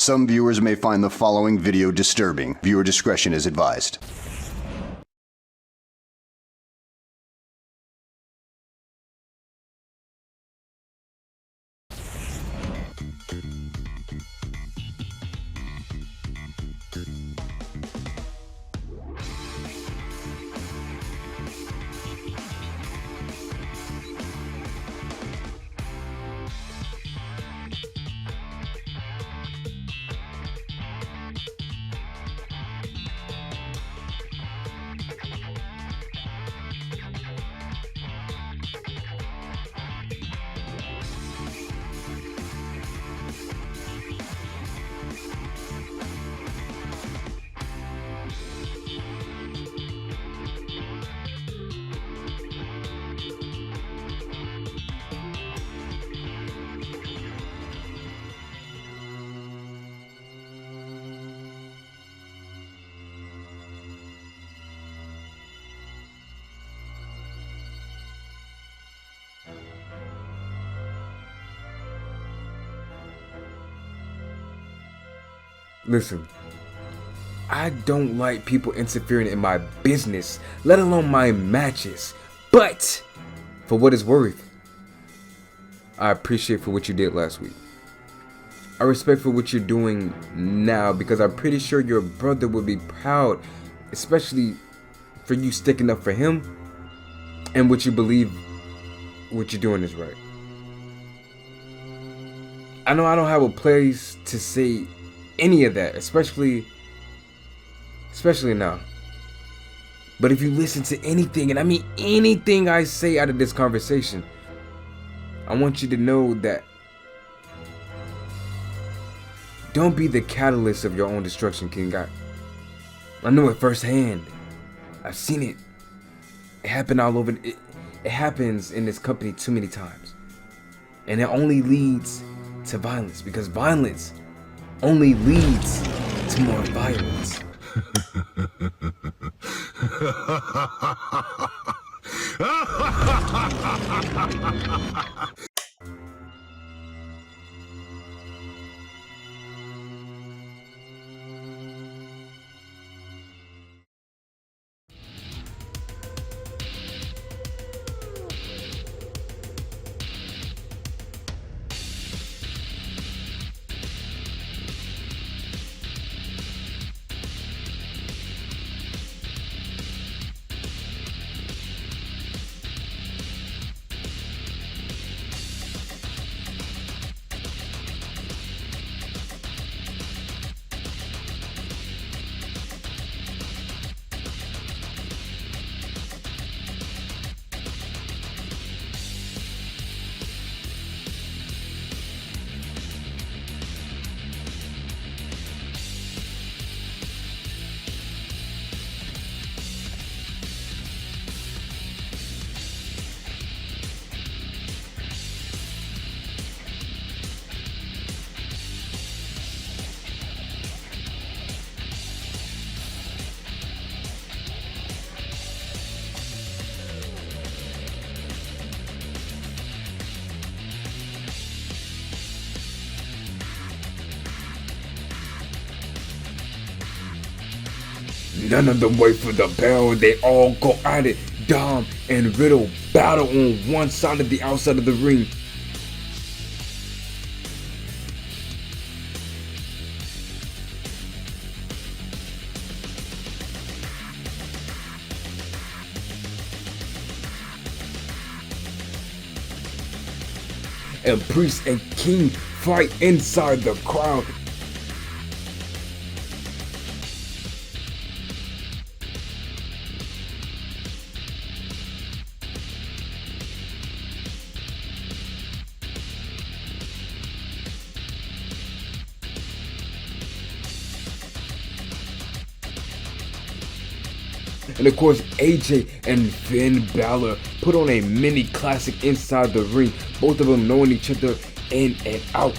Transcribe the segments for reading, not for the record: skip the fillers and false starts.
Some viewers may find the following video disturbing. Viewer discretion is advised. Listen, I don't like people interfering in my business, let alone my matches. But for what it's worth, I appreciate for what you did last week. I respect for what you're doing now because I'm pretty sure your brother would be proud, especially for you sticking up for him and what you believe what you're doing is right. I know I don't have a place to say any of that, especially now. But if you listen to anything, and I mean anything I say out of this conversation, I want you to know that don't be the catalyst of your own destruction, King. I know it firsthand. I've seen it. It happened all over. It happens in this company too many times. And it only leads to violence, because violence only leads to more violence. None of them wait for the bell, they all go at it. Dom and Riddle battle on one side of the outside of the ring. And Priest and King fight inside the crowd. And of course, AJ and Finn Balor put on a mini classic inside the ring, both of them knowing each other in and out.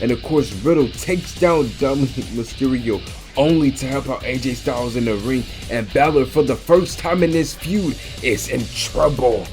And of course, Riddle takes down Dominic Mysterio, only to help out AJ Styles in the ring, and Balor, for the first time in this feud, is in trouble.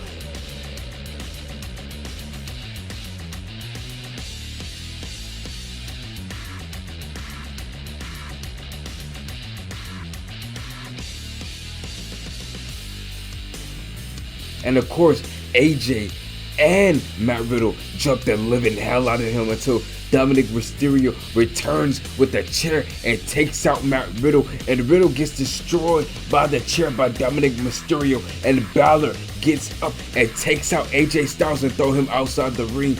And of course, AJ and Matt Riddle jump the living hell out of him until Dominic Mysterio returns with a chair and takes out Matt Riddle, and Riddle gets destroyed by the chair by Dominic Mysterio, and Balor gets up and takes out AJ Styles and throw him outside the ring.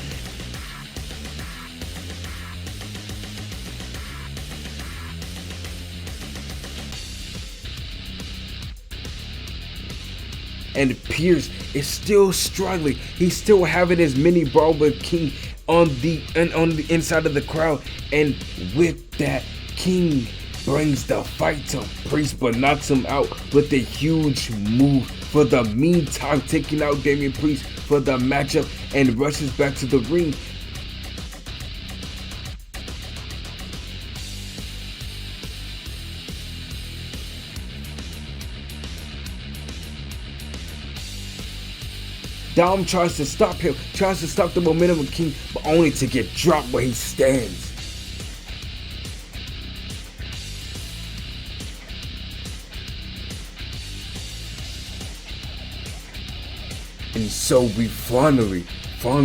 And Pierce is still struggling. He's still having his mini brawl with King on the inside of the crowd, and with that, King brings the fight to Priest, but knocks him out with a huge move. For the meantime, taking out Damian Priest for the matchup, and rushes back to the ring. Dom tries to stop him, tries to stop the momentum of King, but only to get dropped where he stands. And so we finally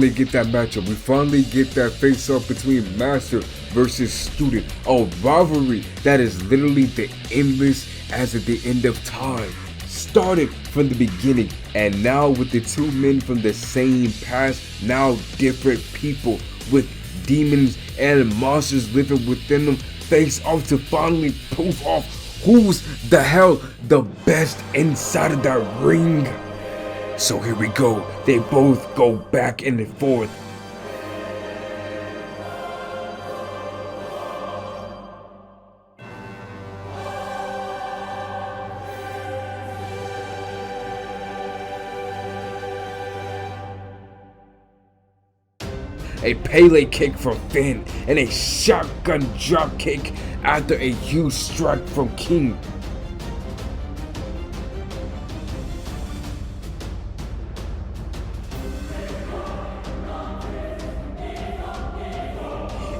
get that matchup. We finally get that face-off between Master versus Student. A rivalry that is literally the endless as at the end of time. Started from the beginning, and now with the two men from the same past, now different people with demons and monsters living within them, face off to finally prove off who's the hell the best inside of that ring. So here we go. They both go back and forth. A Pele kick from Finn, and a shotgun drop kick after a huge strike from King.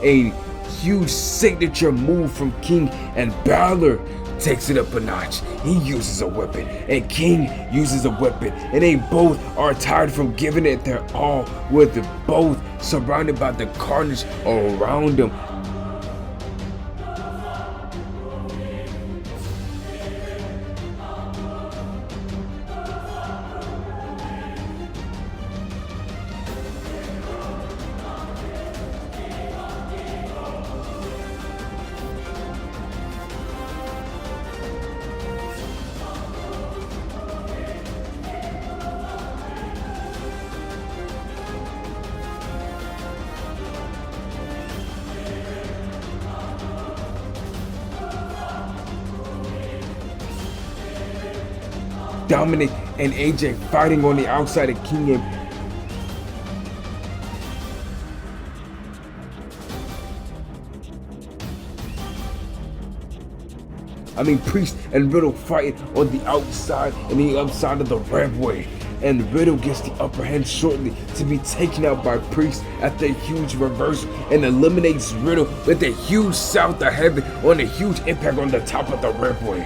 A huge signature move from King, and Balor takes it up a notch. He uses a weapon, and King uses a weapon, and they both are tired from giving it their all, with both surrounded by the carnage around them. Dominic and AJ fighting on the outside of King, and Priest and Riddle fighting on the outside and the upside of the Redway. And Riddle gets the upper hand shortly to be taken out by Priest after a huge reversal, and eliminates Riddle with a huge South of Heaven on a huge impact on the top of the Redway.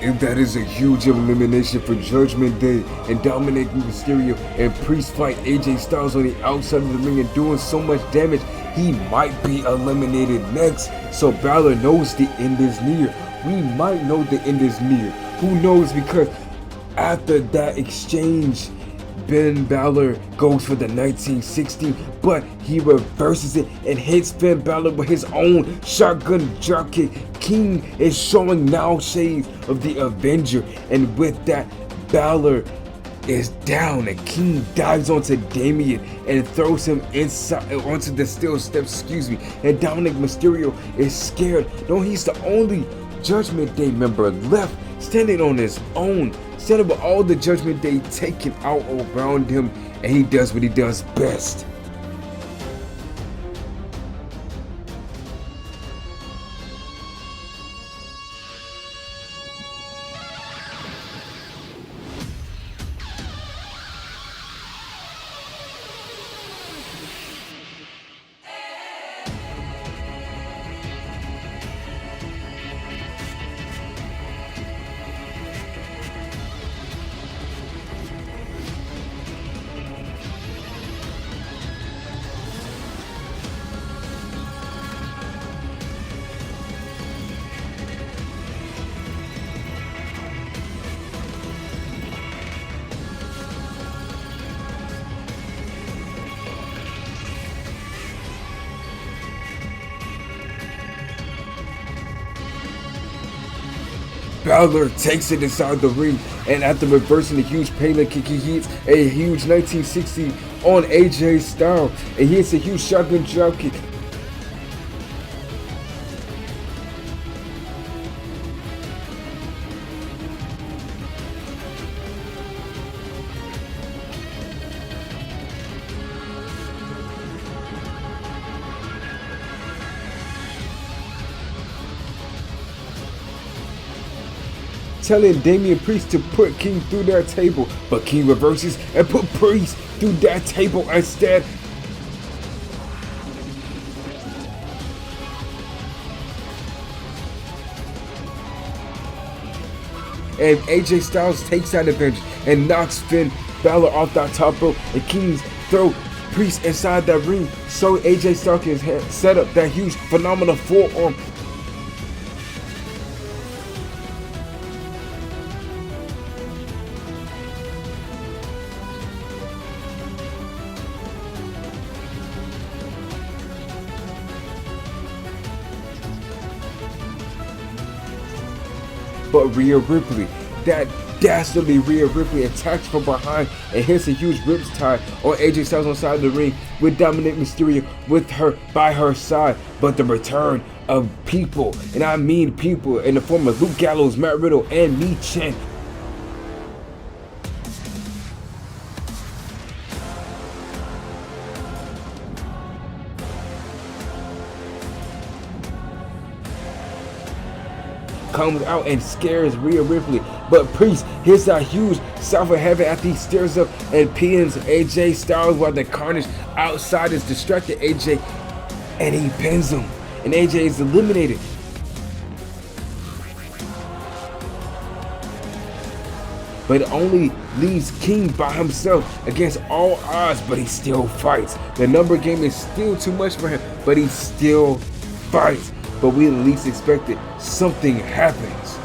And that is a huge elimination for Judgment Day, and Dominic Mysterio and Priest fight AJ Styles on the outside of the ring and doing so much damage, he might be eliminated next. So Balor knows the end is near. We might know the end is near. Who knows, because after that exchange, Ben Balor goes for the 1916, but he reverses it and hits Finn Balor with his own shotgun dropkick. King is showing now shades of the Avenger, and with that, Balor is down, and King dives onto Damian and throws him inside onto the steel steps, and Dominic Mysterio is scared. No, he's the only Judgment Day member left standing on his own. Instead of all the Judgment Day taken out around him, and he does what he does best. Balor takes it inside the ring, and after reversing the huge Pele kick, he hits a huge 1960 on AJ Styles, and he hits a huge shotgun drop kick. Telling Damian Priest to put King through their table, but King reverses and put Priest through that table instead. And AJ Styles takes that advantage and knocks Finn Balor off that top rope, and Kings throw Priest inside that ring so AJ Styles can set up that huge phenomenal forearm. But Rhea Ripley, that dastardly Rhea Ripley, attacks from behind and hits a huge riptide on AJ Styles on the side of the ring with Dominic Mysterio with her by her side. But the return of people, and I mean people, in the form of Luke Gallows, Matt Riddle, and Mi Chen. Comes out and scares Rhea Ripley, but Priest hits a huge South of Heaven after he stares up and pins AJ Styles while the Carnage outside is distracted AJ, and he pins him, and AJ is eliminated. But it only leaves King by himself against all odds, but he still fights. The number game is still too much for him, but he still fights. But we at least expected something happens.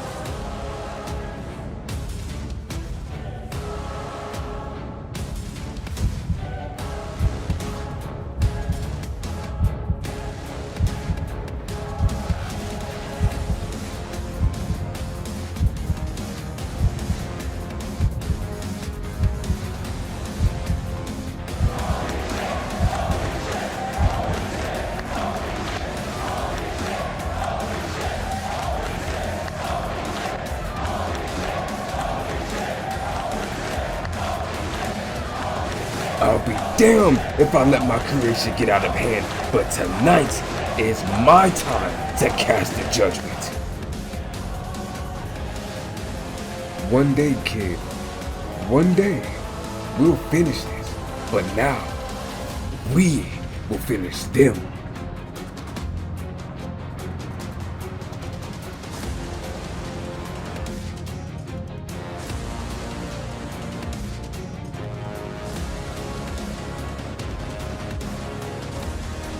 I'll be damned if I let my creation get out of hand, but tonight is my time to cast the judgment. One day, kid, one day, we'll finish this, but now, we will finish them.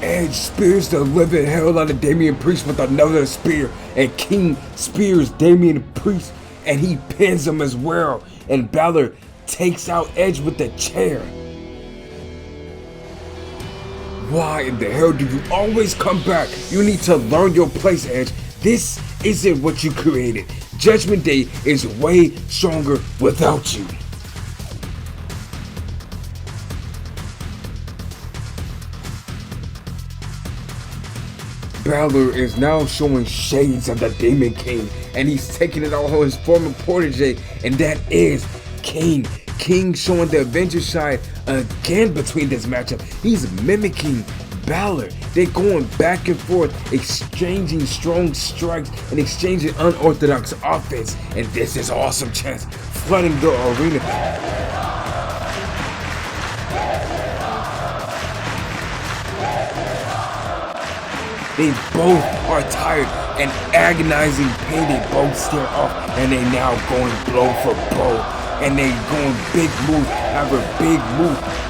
Edge spears the living hell out of Damian Priest with another spear, and King spears Damian Priest and he pins him as well, and Balor takes out Edge with the chair. Why in the hell do you always come back? You need to learn your place, Edge. This isn't what you created. Judgment Day is way stronger without you. Balor is now showing shades of the Demon King, and he's taking it all on his former protege, and that is King. King showing the Avenger side again between this matchup. He's mimicking Balor. They're going back and forth, exchanging strong strikes and exchanging unorthodox offense, and this is awesome chance flooding the arena. They both are tired and agonizing pain. They both stare off, and they now going blow for blow, and they going big move after big move.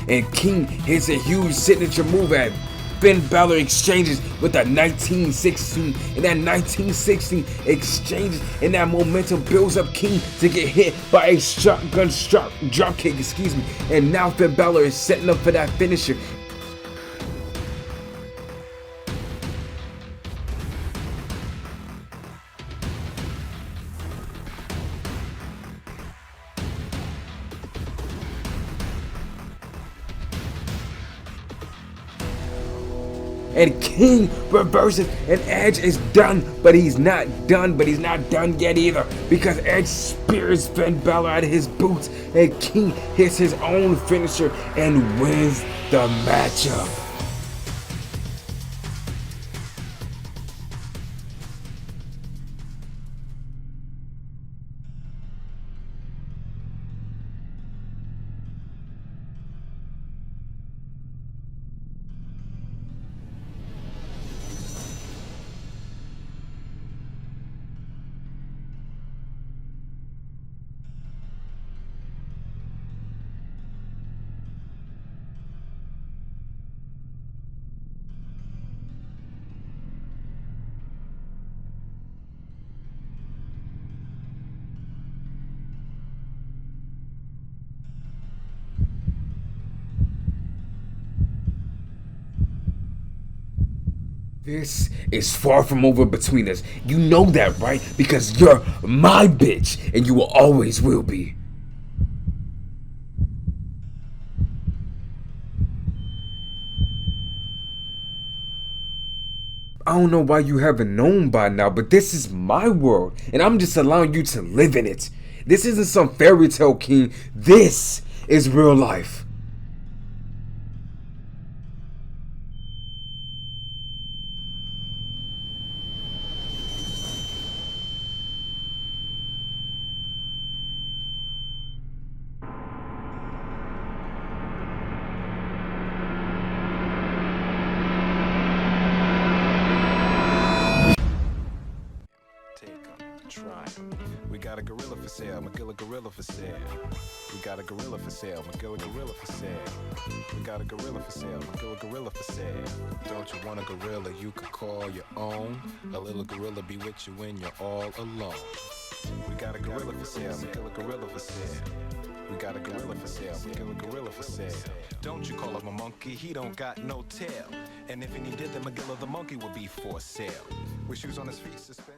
And King hits a huge signature move at Finn Balor exchanges with a 1916, and that 1916 exchanges and that momentum builds up King to get hit by a shotgun drop kick, and now Finn Balor is setting up for that finisher. And King reverses, and Edge is done, but he's not done yet either, because Edge spears Finn Balor out of his boots, and King hits his own finisher and wins the matchup. This is far from over between us. You know that, right? Because you're my bitch, and you will always will be. I don't know why you haven't known by now, but this is my world, and I'm just allowing you to live in it. This isn't some fairy tale, King. This is real life. We got a gorilla for sale, Magilla gorilla for sale. We got a gorilla for sale, Magilla gorilla for sale. We got a gorilla for sale, Magilla gorilla for sale. Don't you want a gorilla you could call your own? A little gorilla be with you when you're all alone. We got a gorilla for sale, Magilla gorilla for sale. We got a gorilla for sale, Magilla gorilla for sale. Don't you call him a monkey, he don't got no tail. And if he did, then Magilla the monkey would be for sale. With shoes on his feet, suspended.